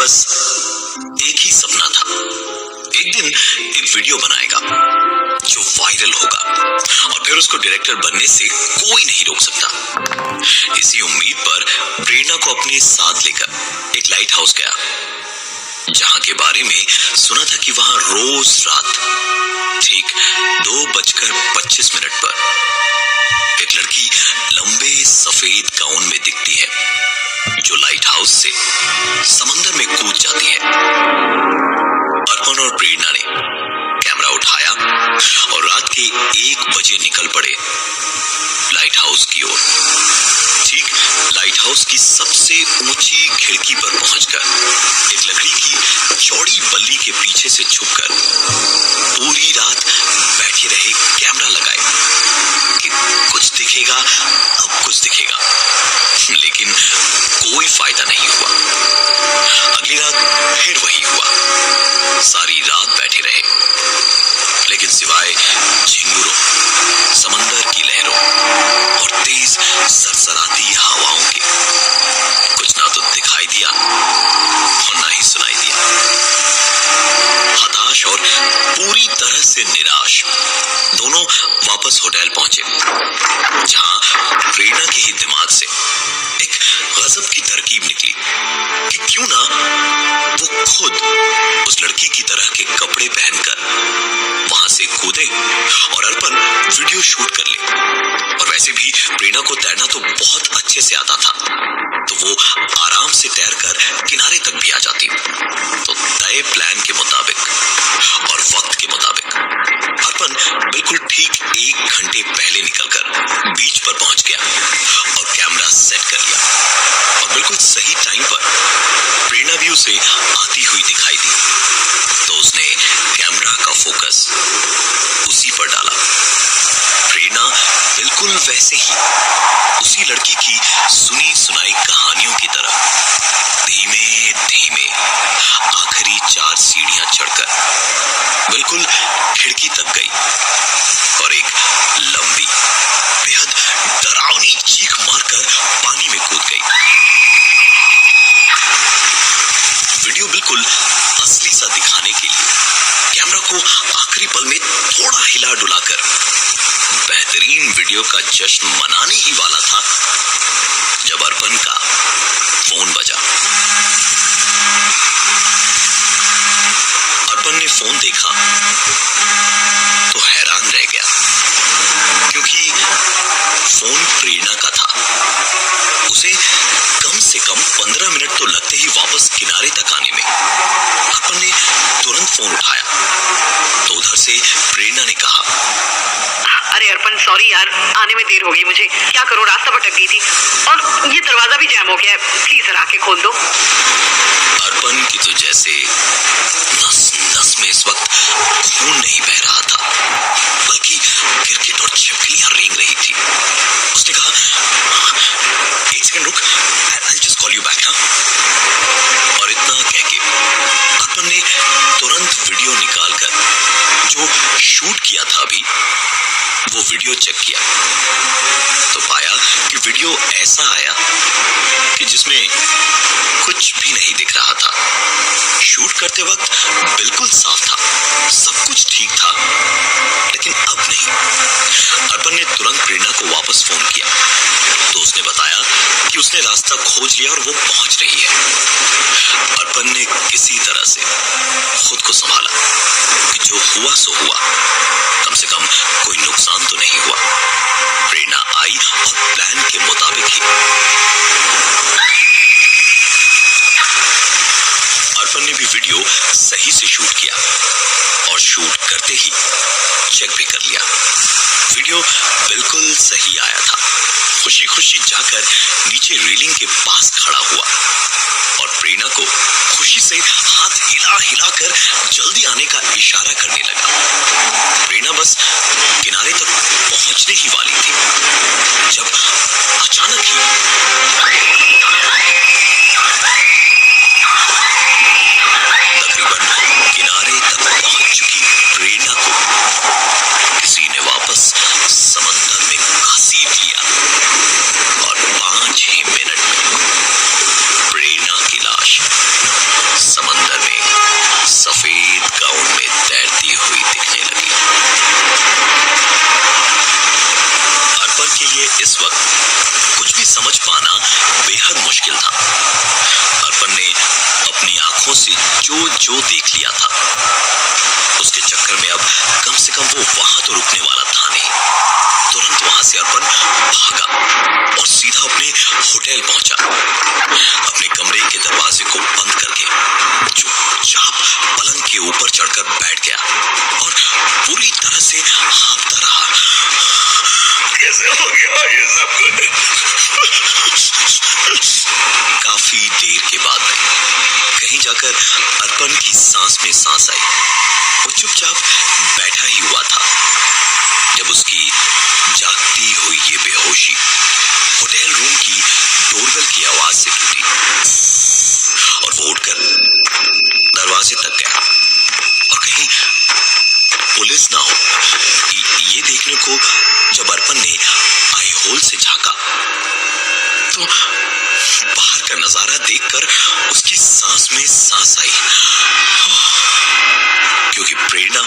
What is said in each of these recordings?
बस एक ही सपना था, एक दिन एक वीडियो बनाएगा जो वायरल होगा और फिर उसको डायरेक्टर बनने से कोई नहीं रोक सकता। इसी उम्मीद पर प्रेरणा को अपने साथ लेकर एक लाइट हाउस गया, जहां के बारे में सुना था कि वहां रोज रात ठीक 2:25 पर एक लड़की लंबे सफेद गाउन में दिखती है, जो लाइट हाउस से समंदर में कूद जाती है। अर्पण और प्रेरणा ने कैमरा उठाया और रात के 1 बजे निकल पड़े लाइट हाउस की ओर। ठीक लाइट हाउस की सबसे ऊंची खिड़की पर पहुंचकर एक लकड़ी की चौड़ी बल्ली के पीछे से छुपकर पूरी रात बैठे रहे, कैमरा लगाए कि कुछ दिखेगा, अब कुछ दिखेगा, लेकिन कोई फायदा नहीं हुआ। अगली रात फिर वही हुआ, सारी रात बैठे रहे, लेकिन सिवाय झिंगुरों, समंदर की लहरों और तेज सरसराती हवाओं के कुछ ना तो दिखाई दिया और ना ही सुनाई दिया। हताश और पूरी तरह से निराश दोनों वापस होटल पहुंचे, जहां प्रेरणा के ही दिमाग से एक गजब की तरकीब निकली कि क्यों ना वो खुद उस लड़की की तरह के कपड़े पहनकर वहां से कूदे और अर्पण वीडियो शूट कर ले। और वैसे भी प्रेरणा को तैरना तो बहुत अच्छे से आता था, तो वो आराम से तैरकर किनारे तक भी आ जाती। तो तय प्लान के मुताबिक और वक्त के मुताबिक अर्पण बिल्कुल ठीक 1 घंटे पहले निकलकर बीच पर पहुंच गया और कैमरा सेट कर लिया। और बिल्कुल सही टाइम पर प्रेरणा भी उसे आती हुई दिखाई दी, तो उसने कैमरा का फोकस उसी पर डाला। प्रेरणा बिल्कुल वैसे ही उसी लड़की की सुनी सुनाई कहानियों की तरह धीमे धीमे आखिरी 4 सीढ़ियां चढ़कर बिल्कुल खिड़की तक गई और एक लंबी बेहद डरावनी चीख मारकर पानी में कूद गई। वीडियो बिल्कुल असली सा दिखाने के लिए कैमरा को आखिरी पल में थोड़ा हिला डुलाकर बेहतरीन वीडियो का जश्न मनाने ही वाला था, जब अर्पण का फोन बजा। अर्पण ने फोन देखा तो हैरान रह गया, क्योंकि फोन प्रेरणा का था। उसे कम से कम 15 मिनट तो लगते ही वापस किनारे तक आने में। अर्पण ने तुरंत फोन उठाया तो उधर से प्रेरणा ने कहा, अरे अर्पण सॉरी यार, आने में देर हो गई मुझे, क्या करूं, रास्ता भटक गई थी और ये दरवाजा भी जैम हो गया है, प्लीज जरा आके खोल दो। अर्पण की तो जैसे नस नस में इस वक्त खून नहीं बह रहा था, बल्कि गिरगिट और छिपकलियां रेंग रही थी। उसने कहा, 1 सेकंड रुक, I'll just call you back, हाँ? और इतना कह के अर्पण ने तुरंत वीडियो निकालकर जो शूट किया था अभी, वो वीडियो चेक किया तो पाया कि वीडियो ऐसा आया कि जिसमें कुछ भी नहीं दिख रहा था। शूट करते वक्त बिल्कुल साफ था, सब कुछ ठीक था, लेकिन अब नहीं। अर्पण ने तुरंत प्रेरणा को वापस फोन किया तो उसने बताया कि उसने रास्ता खोज लिया और वो पहुंच रही है। अर्पण ने किसी तरह से खुद को संभाला कि जो हुआ सो हुआ, कम से कम कोई नुकसान तो नहीं हुआ। प्रेरणा आई और प्लान के मुताबिक ही अर्पण ने भी वीडियो सही से शूट किया और शूट करते ही चेक भी कर लिया। वीडियो बिल्कुल सही आया था। खुशी खुशी जाकर नीचे रेलिंग के पास खड़ा हुआ और प्रेरणा को खुशी से हाथ हिला हिला कर जल्दी आने का इशारा करने लगा। प्रेरणा बस किनारे तक पहुंचने ही वाली थी, जब अचानक ही तकरीबन किनारे तक पहुंच चुकी प्रेरणा को किसी ने वापस समंदर में घसीट लिया और 5 ही मिनट में प्रेरणा की लाश जो जो देख लिया था, उसके चक्कर में अब कम से कम वो वहां तो रुकने वाला था नहीं। तुरंत वहां से अर्पण भागा और सीधा अपने होटल पहुंचा। अपने कमरे के दरवाजे को बंद करके चुपचाप पलंग के ऊपर चढ़कर बैठ गया और पूरी तरह से हांफता रहा। कैसे हो गया ये सब कुछ? काफी देर के बाद कहीं जाकर अर्पण की सांस में सांस आई। वो चुपचाप बैठा ही हुआ था जब उसकी जागती हुई ये बेहोशी होटल रूम की डोरबेल की आवाज से टूटी और वो उठकर दरवाजे तक गया और कहीं पुलिस ना हो ये देखने को जब अर्पण ने आई होल से झांका तो बाहर का नजारा देखकर उसकी सांस में सांस आई, क्योंकि प्रेरणा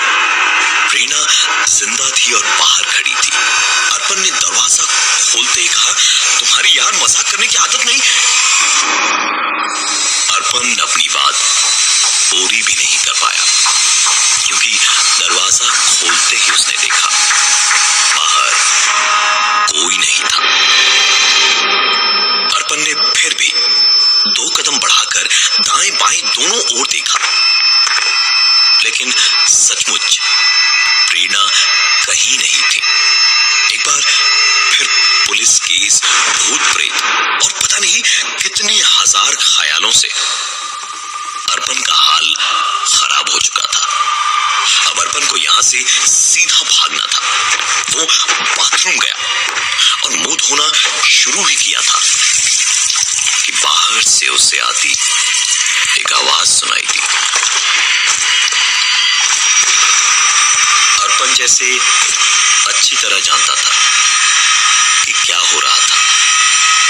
जिंदा थी और बाहर खड़ी थी। अर्पण ने दरवाजा खोलते ही कहा, तुम्हारी यार मजाक करने की आदत नहीं। अर्पण अपनी बात पूरी भी नहीं कर पाया, क्योंकि दरवाजा खोलते ही उसने देखा बाहर कोई नहीं था। अर्पण ने फिर भी 2 कदम बढ़ाकर दाएं बाएं दोनों ओर देखा, लेकिन सचमुच प्रेरणा कहीं नहीं थी। एक बार फिर पुलिस केस, भूत प्रेत और पता नहीं कितने हजार ख्यालों से अर्पण का हाल खराब हो चुका था। अब अर्पण को यहां से सीधा भागना था। वो बाथरूम गया और मुंह धोना शुरू ही किया था कि बाहर से उसे आती एक आवाज सुनाई दी। अर्पण जैसे अच्छी तरह जानता था कि क्या हो रहा था।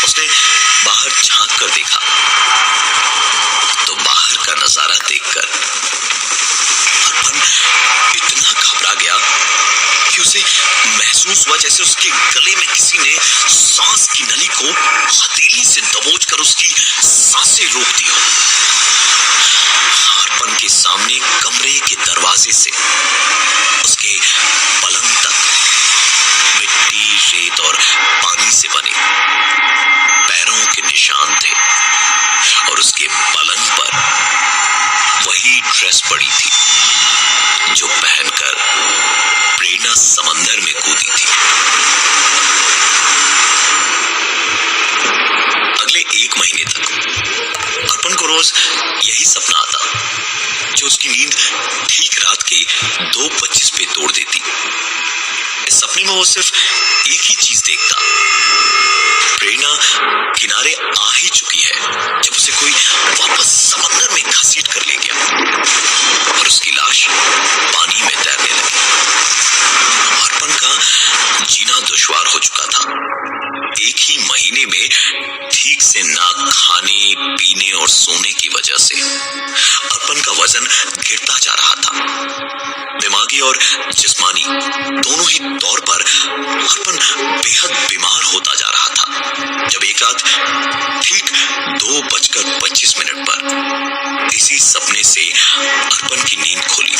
उसने बाहर झांक कर देखा तो बाहर का नजारा देखकर अर्पण इतना घबरा गया कि उसे महसूस हुआ जैसे उसके गले में किसी ने सांस की नली को हथेली से दबोचकर उसकी सांसें रोक दी हो। अर्पण के सामने कमरे के दरवाजे से उसके पलंग तक मिट्टी, रेत और पानी से बने पैरों के निशान थे और उसके पलंग पर वही ड्रेस पड़ी थी जो पहनकर प्रेरणा समंदर में कूदी थी। अगले 1 महीने तक अर्पण को रोज यही सपना आता जो उसकी नींद ठीक रात के 2:25 पे तोड़ देती। इस सपने में वो सिर्फ एक ही चीज देखता, प्रेरणा किनारे आ ही चुकी है जब उसे कोई वापस समंदर में घसीट कर ले गया और उसकी लाश पानी में तैरने लगी। अर्पण का जीना दुश्वार हो चुका था। 1 ही महीने में ठीक से ना खाने, पीने और सोने की वजह से अर्पण का वजन गिरता जा रहा था। दिमागी और जिस्मानी दोनों ही तौर पर अर्पण बेहद बीमार होता जा रहा था जब एक रात ठीक 2:25 पर इसी सपने से अर्पण की नींद खुली।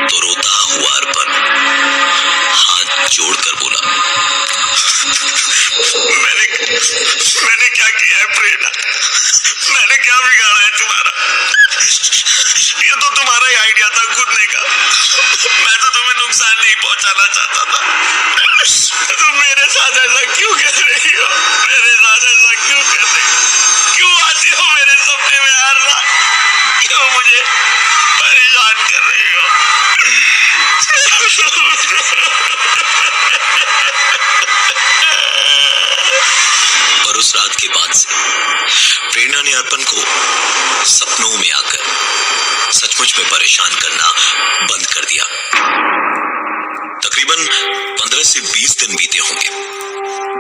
तो रोता हुआ अर्पण हाथ जोड़कर बोला, मैंने क्या किया है प्रेरणा? मैंने क्या बिगाड़ा है तुम्हारा? ये तो तुम्हारा ही आइडिया था कूदने का। मैं तो तुम्हें नुकसान नहीं पहुंचाना चाहता था। तुम मेरे साथ ऐसा क्यों कर रही हो? मेरे साथ ऐसा क्यों कर रही हो? क्यों आती हो मेरे सपने में हर रात? क्यों मुझे परेशान कर रही हो? और उस रात के बाद से प्रेरणा ने अर्पण को सपनों में आकर सचमुच में परेशान करना बंद कर दिया। तकरीबन 15 से 20 दिन बीते होंगे।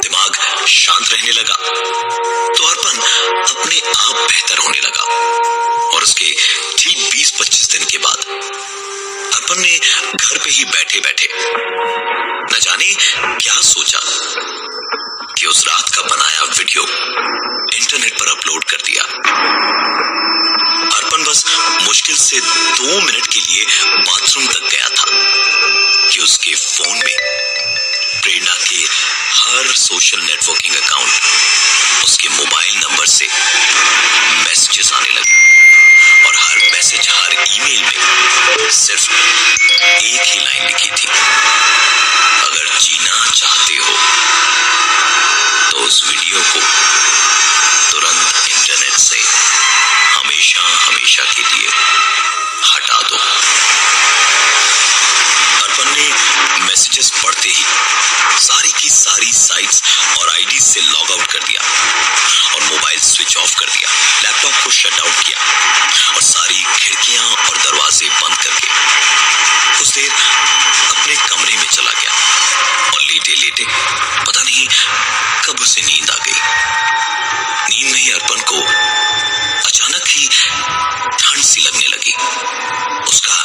दिमाग शांत रहने लगा तो अर्पण अपने आप बेहतर होने लगा और उसके ठीक 20-25 दिन के बाद अर्पण ने घर पे ही बैठे बैठे न जाने क्या सोचा कि उस रात का बनाया वीडियो इंटरनेट पर अपलोड कर दिया। अर्पण बस मुश्किल से 2 मिनट के लिए बाथरूम तक गया था कि उसके फोन में प्रेरणा के हर सोशल नेटवर्किंग अकाउंट, उसके मोबाइल नंबर से मैसेजेस आने लगे और हर मैसेज, हर ईमेल में सिर्फ एक ही लाइन लिखी थी, अगर जीना चाहते हो तो उस वीडियो को तुरंत इंटरनेट से हमेशा हमेशा के लिए हटा दो। अर्पण ने मैसेजेस पढ़ते ही सारी की सारी साइट्स और आईडीज से लॉग आउट कर दिया और मोबाइल स्विच ऑफ कर दिया, लैपटॉप को शट डाउन किया और सारी खिड़कियां और दरवाजे बंद करके कुछ देर अपने कमरे में चला गया और लेटे लेटे पता नहीं कब उसे नींद आ गई। नींद में ही अर्पण को अचानक ही ठंड सी लगने लगी, उसका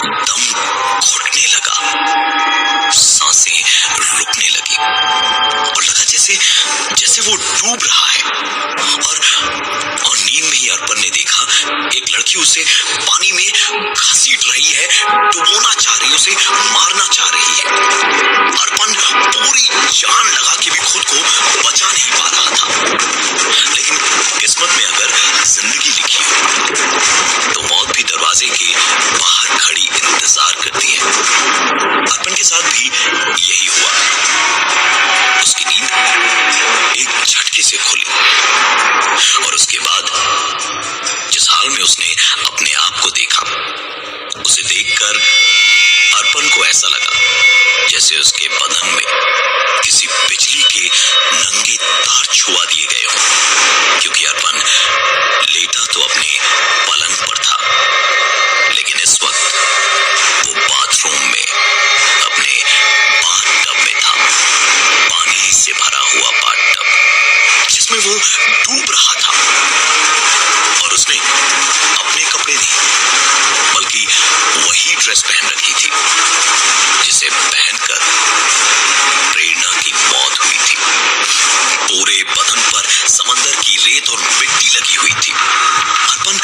दम घुटने लगा, सांसें रुकने लगी और लगा जैसे वो डूब रहा है। और नींद में ही अर्पण ने देखा एक लड़की उसे पानी में घसीट रही है, डुबोना चाह रही है, उसे मारना चाह रही है। अर्पण पूरी जान लगा के भी खुद को बचा नहीं पा रहा था, लेकिन किस्मत में अगर जिंदगी लिखी हो तो मौत भी दरवाजे के बाहर खड़ी इंतजार करती है। अर्पण के साथ भी यही हुआ। उसकी नींद एक झटके से खुली और उसके बाद जिस हाल में उसने अपने आप को देखा, उसे देखकर अर्पण को ऐसा लगा जैसे उसके बदन में किसी बिजली के नंगे तार छुआ दिए गए हों, क्योंकि अर्पण लेटा तो अपने पलंग पर था, लेकिन इस वक्त वो बाथरूम में अपने बाथटब में था, पानी से भरा हुआ बाथटब जिसमें वो डूब रहा था। और उसने अपने कपड़े नहीं बल्कि वही ड्रेस पहन रखी थी जिसे पहनकर प्रेरणा की मौत हुई थी। पूरे बदन पर समंदर की रेत और मिट्टी लगी हुई थी। अर्पण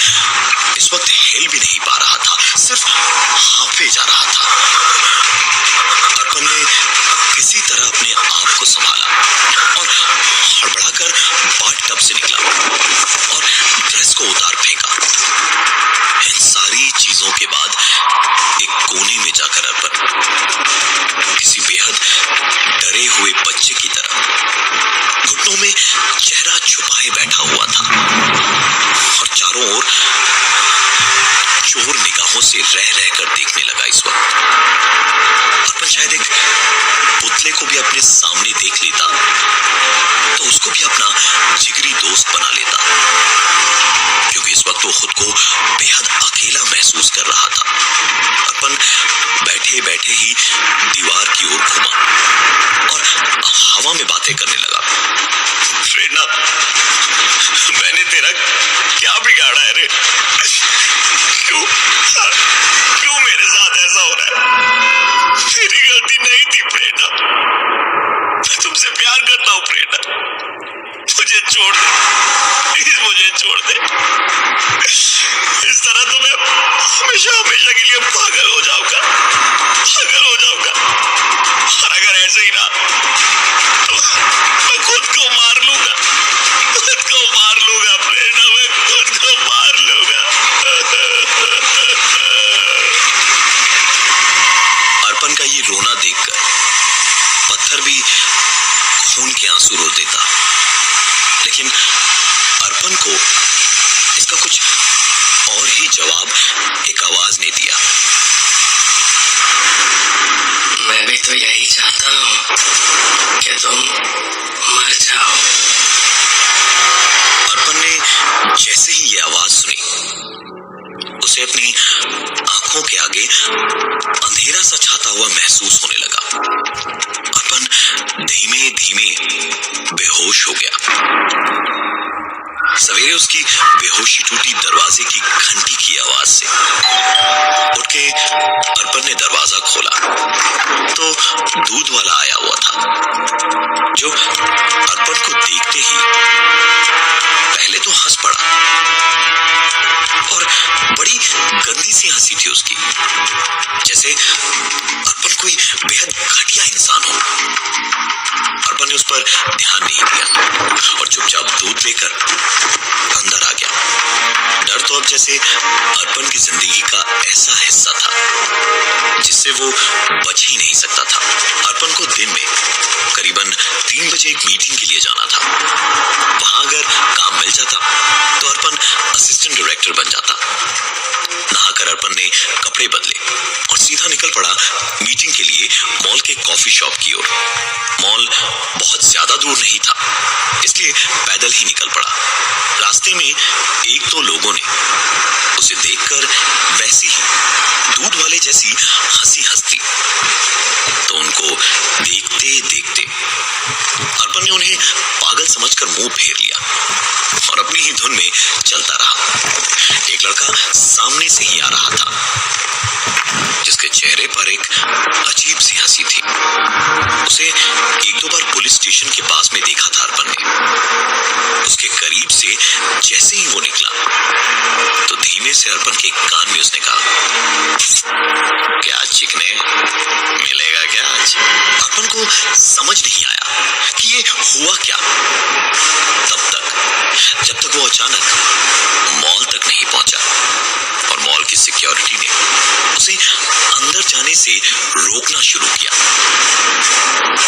इस वक्त हिल भी नहीं पा रहा था, सिर्फ हांफे जा रहा था। अर्पण ने किसी तरह अपने आप को संभाला और हड़बड़ाकर बाथटब से निकला और ड्रेस को उतार फेंका। इन सारी चीजों के बाद एक कोने में जाकर अर्पण किसी बेहद डरे हुए बच्चे की तरह घुटनों में चेहरा छुपाए बैठा हुआ था और चारों ओर चोर निगाहों से रह रहकर देखने लगा। इस वक्त अर्पण शायद एक पुतले को भी अपने सामने देख लेता तो उसको भी अपना जिगरी दोस्त बना लेता, क्योंकि इस वक्त वो खुद को बेहद अकेला महसूस कर रहा था। अर्पण बैठे बैठे ही दीवार की ओर घूमा और हवा में बातें करने लगा। प्रेरणा, मैंने तेरा क्या बिगाड़ा है रे? क्यों मेरे साथ ऐसा हो रहा है? मेरी गलती नहीं थी प्रेरणा, मैं तुमसे प्यार करता हूँ प्रेरणा, मुझे छोड़ दे, प्लीज मुझे छोड़ दे। इस तरह तो मैं हमेशा हमेशा के लिए पागल हो जाऊंगा। और अगर ऐसे ही ना तो मैं खुद को मार लूंगा प्रेरणा, मैं खुद को मार लूंगा। अर्पण का ये रोना देखकर पत्थर भी खून के आंसू रो देता, लेकिन अर्पण को इसका कुछ और ही जवाब एक आवाज ने दिया। मैं भी तो यही चाहता हूँ कि तुम मर जाओ। अर्पण ने जैसे ही ये आवाज सुनी, उसे अपनी आंखों के आगे अंधेरा सा छाता हुआ महसूस होने लगा। अर्पण धीमे धीमे बेहोश हो गया। सवेरे उसकी बेहोशी टूटी दरवाजे की घंटी की आवाज से। उठ के अर्पण ने दरवाजा खोला तो दूध वाला आया हुआ था, जो अर्पण को देखते ही पहले तो हंस पड़ा और बड़ी गंदी सी हंसी थी उसकी, जैसे अर्पण कोई बेहद घटिया इंसान हो। अर्पण ने उस पर ध्यान नहीं दिया और चुपचाप दूध लेकर अंदर आ गया। डर तो अब जैसे अर्पण की जिंदगी का ऐसा हिस्सा था जिससे वो बच ही नहीं सकता था। अर्पण को दिन में करीबन 3 बजे एक मीटिंग के लिए जाना था। वहां अगर काम मिल जाता तो अर्पण असिस्टेंट डायरेक्टर बन जाता। नहाकर अर्पण ने कपड़े बदले और सीधा निकल पड़ा मीटिंग के लिए मॉल के कॉफी शॉप की ओर। मॉल बहुत ज्यादा दूर नहीं था, इसलिए पैदल ही निकल पड़ा। रास्ते में एक दो लोगों ने उसे देखकर वैसी ही दूध वाले जैसी हंसी हंसती, तो उनको देखते देखते अर्पण ने उन्हें पागल समझकर मुंह फेर लिया और अपनी ही धुन में चलता रहा। एक लड़का सामने से ही आ रहा था, जिसके चेहरे पर एक अजीब सी हंसी थी। उसे एक दो बार पुलिस स्टेशन के पास में देखा था अर्पण ने। उसके करीब से जैसे ही वो निकला तो धीमे से अर्पण के कान में उसने कहा, क्या चिकने, मिलेगा क्या आज? अर्पण को समझ नहीं आया कि ये हुआ क्या, तब तक जब तक वो अचानक मॉल तक नहीं पहुंचा और मॉल की सिक्योरिटी ने उसे अंदर जाने से रोकना शुरू किया।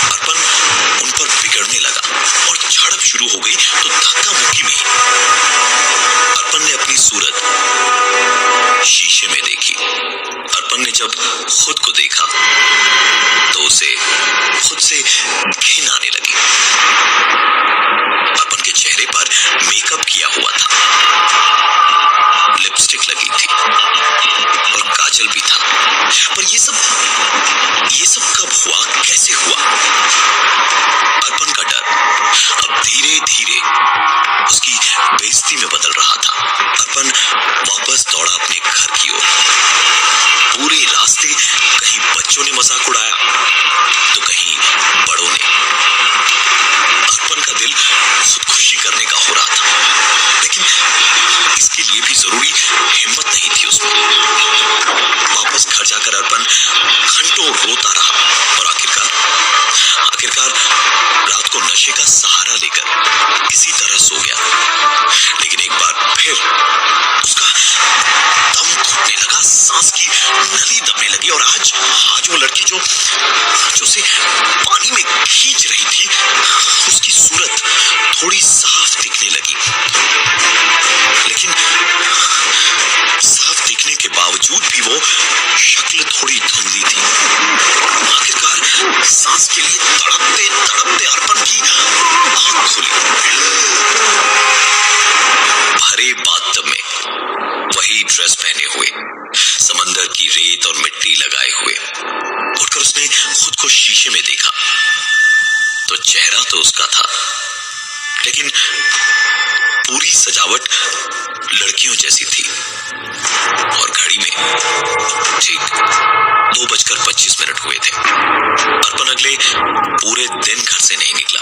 अर्पण उन पर बिगड़ने लगा और झड़प शुरू हो गई तो धक्का मुक्की में अर्पण ने अपनी सूरत शीशे में देखी। अर्पण ने जब खुद को देखा तो उसे खुद से घिन आने लगी। अर्पण के चेहरे पर मेकअप किया हुआ था, लिपस्टिक लगी थी और काजल भी था, पर ये सब कब हुआ, कैसे हुआ? अर्पण का डर अब धीरे धीरे उसकी बेइज्जती में बदल रहा था। अर्पण वापस दौड़ा अपने घर की ओर। पूरे रास्ते कहीं बच्चों ने मजाक उड़ाया तो कहीं बड़ों ने। अर्पण का दिल खुदकुशी करने का हो रहा था, लेकिन इसके लिए भी जरूरी हिम्मत नहीं थी उसमें। वापस घर जाकर अर्पण घंटों रोता रहा और आखिरकार रात को नशे का सहारा लेकर किसी तरह सो गया। लेकिन एक बार फिर उसका दम घुटने लगा, सांस की नली दबने लगी और आज वो लड़की जो उसे पानी में खींच रही थी, उसकी सूरत थोड़ी साफ दिखने लगी। लेकिन साफ दिखने के बावजूद भी वो शक्ल थोड़ी धुंधली थी। आखिरकार सांस के लिए तड़पते तड़पते अर्पण की आंख खुली। भरे बाथटब में वही ड्रेस पहने हुए, समंदर की रेत और मिट्टी लगाए हुए, उठकर उसने खुद को शीशे में देखा तो चेहरा तो उसका था, लेकिन पूरी सजावट लड़कियों जैसी थी। और घड़ी में ठीक 2:25 हुए थे। अर्पण अगले पूरे दिन घर से नहीं निकला।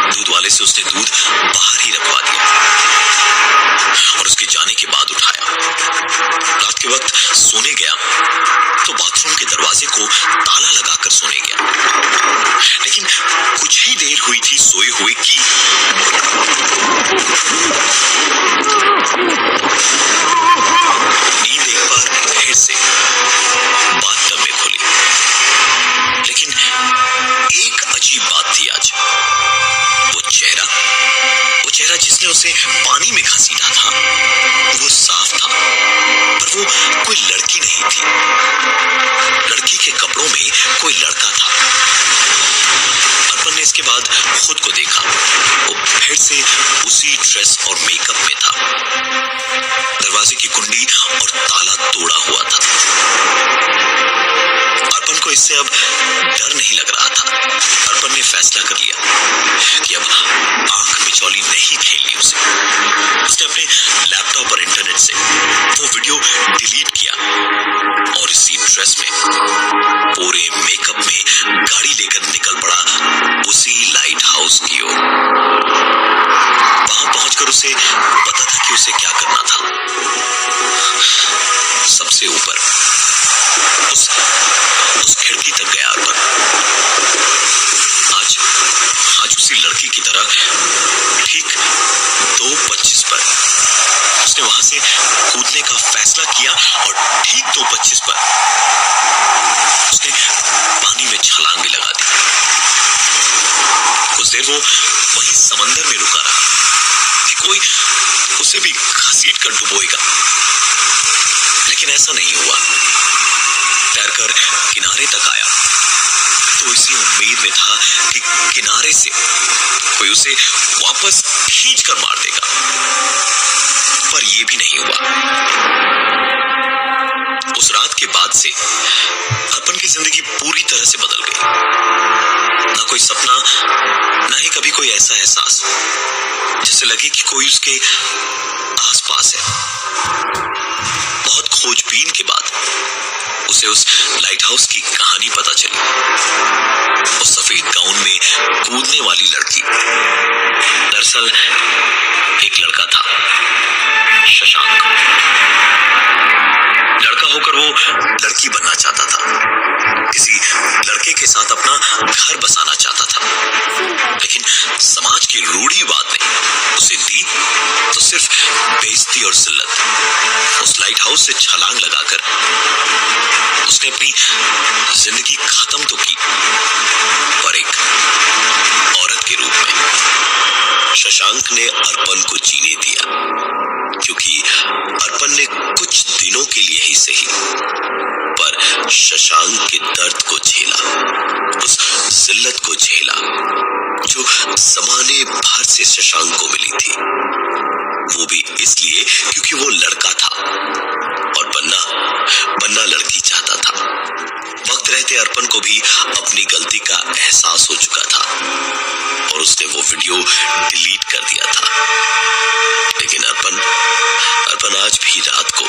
दूध वाले से उसने दूध बाहर ही रखवा दिया और उसके जाने के बाद उठाया। रात के वक्त सोने गया तो बाथरूम के दरवाजे को ताला लगाकर सोने गया। लेकिन कुछ ही देर हुई थी सोए हुए की नींद एक बार फिर से बाथटब में खुली। लेकिन एक अजीब बात थी आज। वो चेहरा जिसने उसे पानी में घसीटा था वो साफ था, पर वो कोई लड़की नहीं थी। लड़की के कपड़ों में कोई लड़का था। अर्पण ने इसके बाद खुद को देखा, वो फिर से उसी ड्रेस और मेकअप में था। दरवाजे की कुंडी और ताला तोड़ा हुआ था। अर्पण को इससे अब डर नहीं लग रहा था। अर्पण ने फैसला कर लिया कि अब आंख मिचौली नहीं खेलनी उसे। उसने अपने लैपटॉप और इंटरनेट से वो वीडियो डिलीट किया और इसी ड्रेस में पूरे मेकअप में गाड़ी लेकर निकल पड़ा उसी लाइट हाउस की ओर। वहां पहुंचकर उसे पता था कि उसे क्या करना था। सबसे ऊपर उस खिड़की तक गया अर्पण। आज उसी लड़की की तरह ठीक 2:25 पर उसने वहां से कूदने का फैसला किया और ठीक 2:25 पर उसने पानी में छलांग भी लगा दी। कुछ देर वो वहीं समंदर में रुका रहा कि कोई उसे भी घसीट कर डुबोएगा, लेकिन ऐसा नहीं हुआ। तैरकर किनारे तक आया तो इसी उम्मीद में था कि किनारे से कोई उसे वापस खींच कर मार देगा, पर यह भी नहीं हुआ। उस रात के बाद से अर्पण की जिंदगी पूरी तरह से बदल गई। ना कोई सपना, ना ही कभी कोई ऐसा एहसास जैसे लगे कि कोई उसके आसपास है। बहुत खोजबीन के बाद उसे उस लाइट हाउस की कहानी पता चली। उस सफेद गाउन में कूदने वाली लड़की दरअसल एक लड़का था, शशांक। लड़का होकर वो लड़की बनना चाहता था, किसी लड़के के साथ अपना घर बसाना चाहता था, लेकिन समाज की रूढ़िवाद ने उसे दी तो सिर्फ बेइज्जती और जिल्लत। उस लाइट हाउस से छलांग लगाकर उसने अपनी जिंदगी खत्म तो की, पर एक औरत के रूप में। शशांक ने अर्पण को जीने दिया, क्योंकि अर्पण ने कुछ दिनों के लिए ही सही, पर शशांक के दर्द को झेला, उस जिल्लत को झेला जो जमाने भर से शशांक को मिली थी। वो भी इसलिए क्योंकि वो लड़का था और बनना लड़की चाहता था। वक्त रहते अर्पण को भी अपनी गलती का एहसास हो चुका था और उसने वो वीडियो डिलीट कर दिया था, लेकिन अर्पण आज भी रात को